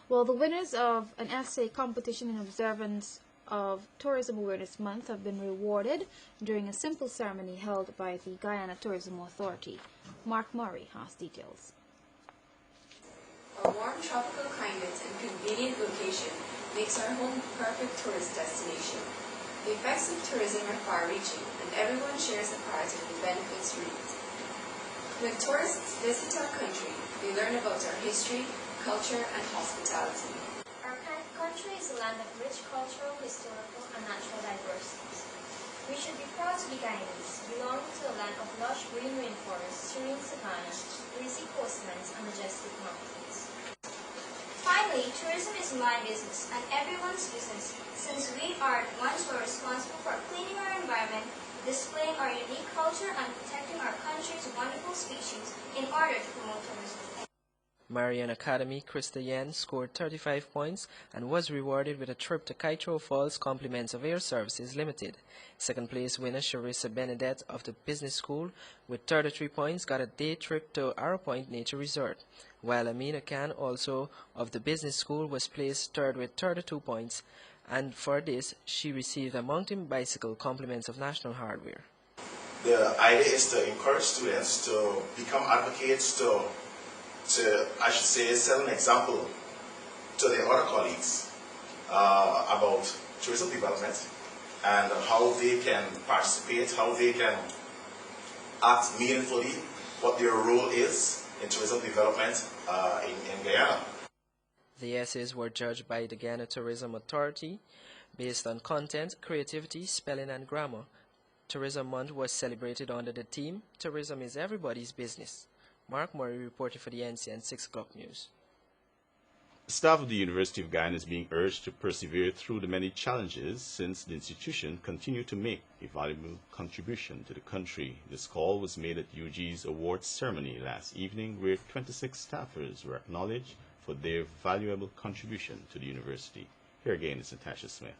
Well, the winners of an essay competition in observance of Tourism Awareness Month have been rewarded during a simple ceremony held by the Guyana Tourism Authority. Mark Murray has details. Our warm tropical climate and convenient location makes our home a perfect tourist destination. The effects of tourism are far-reaching, and everyone shares a part in the benefits reaped. When tourists visit our country, they learn about our history, culture, and hospitality. Our country is a land of rich cultural, historical, and natural diversities. We should be proud to be Guyanese, belonging to a land of lush green rainforests, serene savannas, breezy coastlines, and majestic mountains. Finally, tourism is my business and everyone's business, since we are the ones who are responsible for cleaning our environment, displaying our unique culture, and protecting our country's wonderful species in order to promote tourism. Marian Academy Krista Yen scored 35 points and was rewarded with a trip to Kaitro Falls Compliments of Air Services Limited. Second place winner Charissa Benedette of the Business School with 33 points got a day trip to Arrow Point Nature Resort, while Amina Khan, also of the Business School, was placed third with 32 points, and for this she received a mountain bicycle compliments of National Hardware. The idea is to encourage students to become advocates, to I should say, set an example to their other colleagues about tourism development and how they can participate, how they can act meaningfully, what their role is in tourism development in Guyana. The essays were judged by the Guyana Tourism Authority based on content, creativity, spelling, and grammar. Tourism Month was celebrated under the theme, Tourism is Everybody's Business. Mark Murray reported for the NCN 6 o'clock news. The staff of the University of Guyana is being urged to persevere through the many challenges since the institution continued to make a valuable contribution to the country. This call was made at UG's awards ceremony last evening, where 26 staffers were acknowledged for their valuable contribution to the university. Here again is Natasha Smith.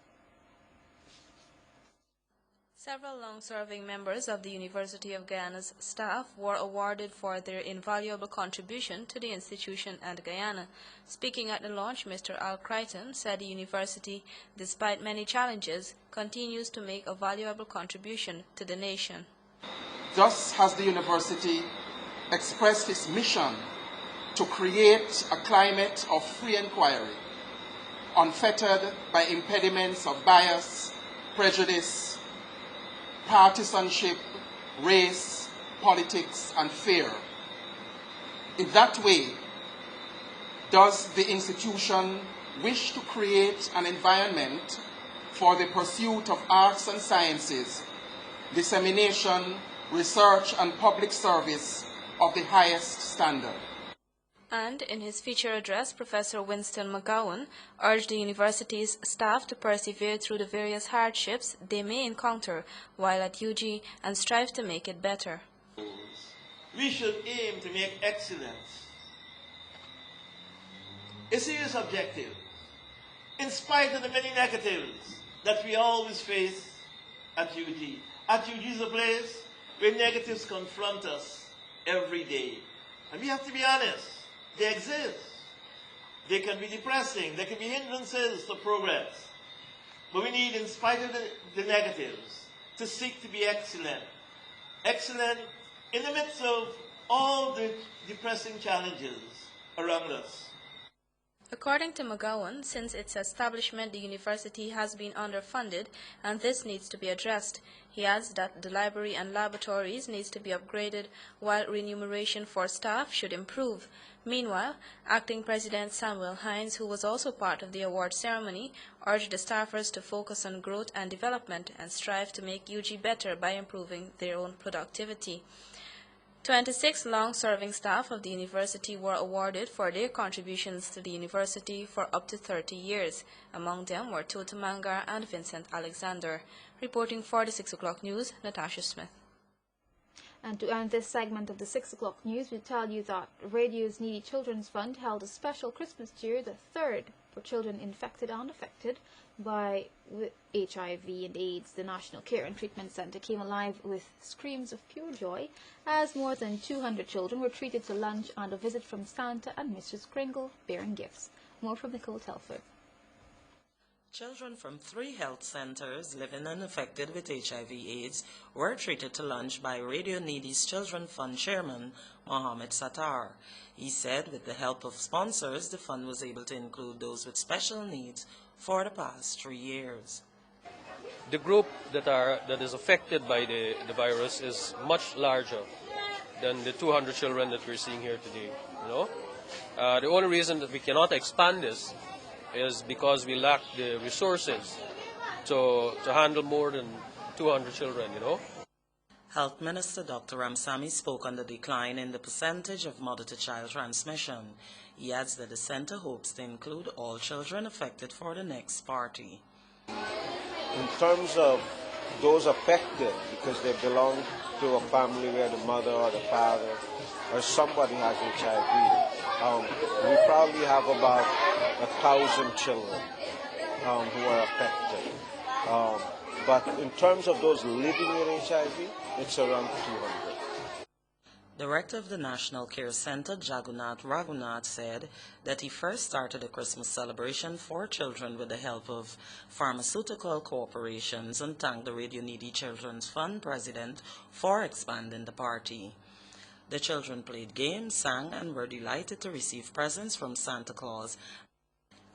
Several long-serving members of the University of Guyana's staff were awarded for their invaluable contribution to the institution and Guyana. Speaking at the launch, Mr. Al Crichton said the university, despite many challenges, continues to make a valuable contribution to the nation. Thus has the university expressed its mission to create a climate of free inquiry, unfettered by impediments of bias, prejudice, partisanship, race, politics, and fear. In that way, does the institution wish to create an environment for the pursuit of arts and sciences, dissemination, research, and public service of the highest standard. And in his feature address, Professor Winston McGowan urged the university's staff to persevere through the various hardships they may encounter while at UG and strive to make it better. We should aim to make excellence a serious objective, in spite of the many negatives that we always face at UG. At UG is a place where negatives confront us every day. And we have to be honest. They exist. They can be depressing. They can be hindrances to progress. But we need, in spite of the negatives, to seek to be excellent. Excellent in the midst of all the depressing challenges around us. According to McGowan, since its establishment, the university has been underfunded, and this needs to be addressed. He adds that the library and laboratories needs to be upgraded, while remuneration for staff should improve. Meanwhile, Acting President Samuel Hines, who was also part of the award ceremony, urged the staffers to focus on growth and development and strive to make UG better by improving their own productivity. 26 long-serving staff of the university were awarded for their contributions to the university for up to 30 years. Among them were Tota Mangar and Vincent Alexander. Reporting for the 6 o'clock news, Natasha Smith. And to end this segment of the 6 o'clock news, we tell you that Radio's Needy Children's Fund held a special Christmas cheer, the third for children infected and affected by HIV and AIDS. The National Care and Treatment Centre came alive with screams of pure joy as more than 200 children were treated to lunch and a visit from Santa and Mrs. Kringle bearing gifts. More from Nicole Telford. Children from 3 health centers living and affected with HIV/AIDS were treated to lunch by Radio Needy's Children Fund Chairman Mohammed Sattar. He said with the help of sponsors, the fund was able to include those with special needs for the past 3 years. The group that is affected by the virus is much larger than the 200 children that we're seeing here today. The only reason that we cannot expand this is because we lack the resources to handle more than 200 children, Health Minister Dr. Ramsamy spoke on the decline in the percentage of mother-to-child transmission. He adds that the center hopes to include all children affected for the next party. In terms of those affected, because they belong to a family where the mother or the father or somebody has HIV, we probably have about 1,000 children who are affected. But in terms of those living with HIV, it's around 200. Director of the National Care Center, Jagunath Raghunath, said that he first started a Christmas celebration for children with the help of pharmaceutical corporations and thanked the Radio Needy Children's Fund president for expanding the party. The children played games, sang, and were delighted to receive presents from Santa Claus,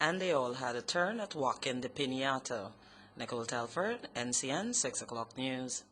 and they all had a turn at walking the piñata. Nicole Telford, NCN 6 o'clock News.